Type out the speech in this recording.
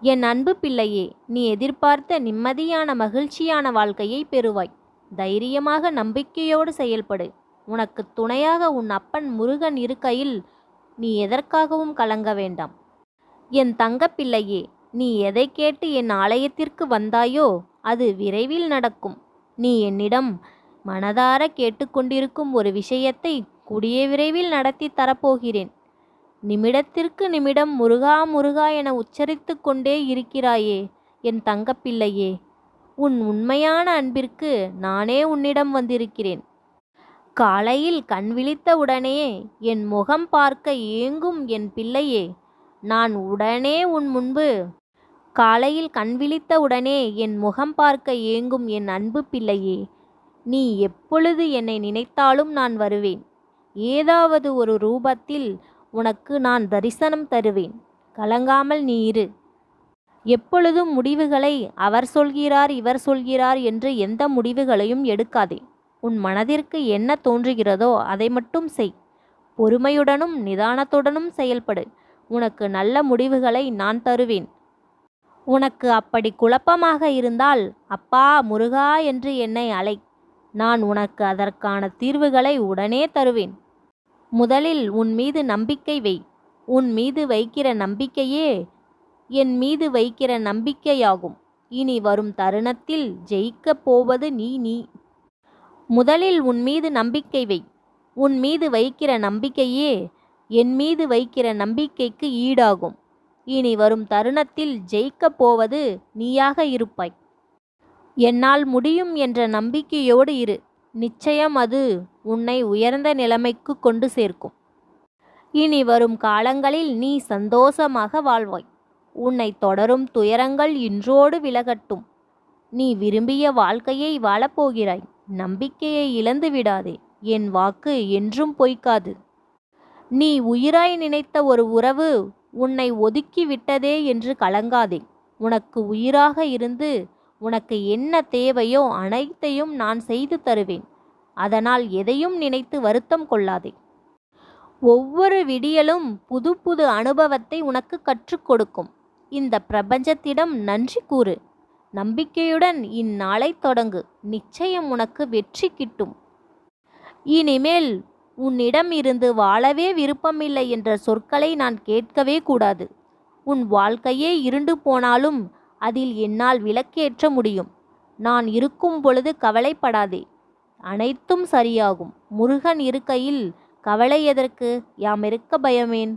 என் அன்பு பிள்ளையே, நீ எதிர்பார்த்த நிம்மதியான மகிழ்ச்சியான வாழ்க்கையை பெறுவாய். தைரியமாக நம்பிக்கையோடு செயல்படு. உனக்கு துணையாக உன் அப்பன் முருகன் இருக்கையில் நீ எதற்காகவும் கலங்க வேண்டாம். என் தங்கப் பிள்ளையே, நீ எதை கேட்டு என் ஆலயத்திற்கு வந்தாயோ அது விரைவில் நடக்கும். நீ என்னிடம் மனதார கேட்டுக்கொண்டிருக்கும் ஒரு விஷயத்தை கூடிய விரைவில் நடத்தி தரப்போகிறேன். நிமிடத்திற்கு நிமிடம் முருகா முருகா என உச்சரித்து கொண்டே இருக்கிறாயே என் தங்கப்பிள்ளையே, உன் உண்மையான அன்பிற்கு நானே உன்னிடம் வந்திருக்கிறேன். காலையில் கண் விழித்த உடனே என் முகம் பார்க்க ஏங்கும் என் பிள்ளையே, நான் உடனே உன் முன்பு காலையில் கண் விழித்த உடனே என் முகம் பார்க்க ஏங்கும் என் அன்பு பிள்ளையே, நீ எப்பொழுது என்னை நினைத்தாலும் நான் வருவேன். ஏதாவது ஒரு ரூபத்தில் உனக்கு நான் தரிசனம் தருவேன். கலங்காமல் நீ இரு. எப்பொழுதும் முடிவுகளை அவர் சொல்கிறார் இவர் சொல்கிறார் என்று எந்த முடிவுகளையும் எடுக்காதே. உன் மனதிற்கு என்ன தோன்றுகிறதோ அதை மட்டும் செய். பொறுமையுடனும் நிதானத்துடனும் செயல்படு. உனக்கு நல்ல முடிவுகளை நான் தருவேன். உனக்கு அப்படி குழப்பமாக இருந்தால் அப்பா முருகா என்று என்னை அழை. நான் உனக்கு அதற்கான தீர்வுகளை உடனே தருவேன். முதலில் உன் மீது நம்பிக்கை வை. உன் மீது வைக்கிற நம்பிக்கையே என் மீது வைக்கிற நம்பிக்கையாகும். இனி வரும் தருணத்தில் ஜெயிக்கப் போவது நீ. முதலில் உன் மீது நம்பிக்கை வை. உன் மீது வைக்கிற நம்பிக்கையே என் மீது வைக்கிற நம்பிக்கைக்கு ஈடாகும். இனி வரும் தருணத்தில் ஜெயிக்கப் போவது நீயாக இருப்பாய். என்னால் முடியும் என்ற நம்பிக்கையோடு இரு. நிச்சயம் அது உன்னை உயர்ந்த நிலைமைக்கு கொண்டு சேர்க்கும். இனி வரும் காலங்களில் நீ சந்தோஷமாக வாழ்வாய். உன்னை தொடரும் துயரங்கள் இன்றோடு விலகட்டும். நீ விரும்பிய வாழ்க்கையை வாழப்போகிறாய். நம்பிக்கையை இழந்து விடாதே. என் வாக்கு என்றும் பொய்க்காது. நீ உயிராய் நினைத்த ஒரு உறவு உன்னை ஒதுக்கி விட்டதே என்று கலங்காதே. உனக்கு உயிராக இருந்து உனக்கு என்ன தேவையோ அனைத்தையும் நான் செய்து தருவேன். அதனால் எதையும் நினைத்து வருத்தம் கொள்ளாதே. ஒவ்வொரு விடியலும் புது புது அனுபவத்தை உனக்கு கற்றுக் கொடுக்கும். இந்த பிரபஞ்சத்திடம் நன்றி கூறு. நம்பிக்கையுடன் இந்நாளை தொடங்கு. நிச்சயம் உனக்கு வெற்றி கிட்டும். இனிமேல் உன்னிடம் இருந்து வாழவே விருப்பமில்லை என்ற சொற்களை நான் கேட்கவே கூடாது. உன் வாழ்க்கையே இருண்டு போனாலும் அதில் என்னால் விளக்கேற்ற முடியும். நான் இருக்கும் பொழுது கவலைப்படாதே. அனைத்தும் சரியாகும். முருகன் இருக்கையில் கவலை எதற்கு? யாம் இருக்க பயமேன்?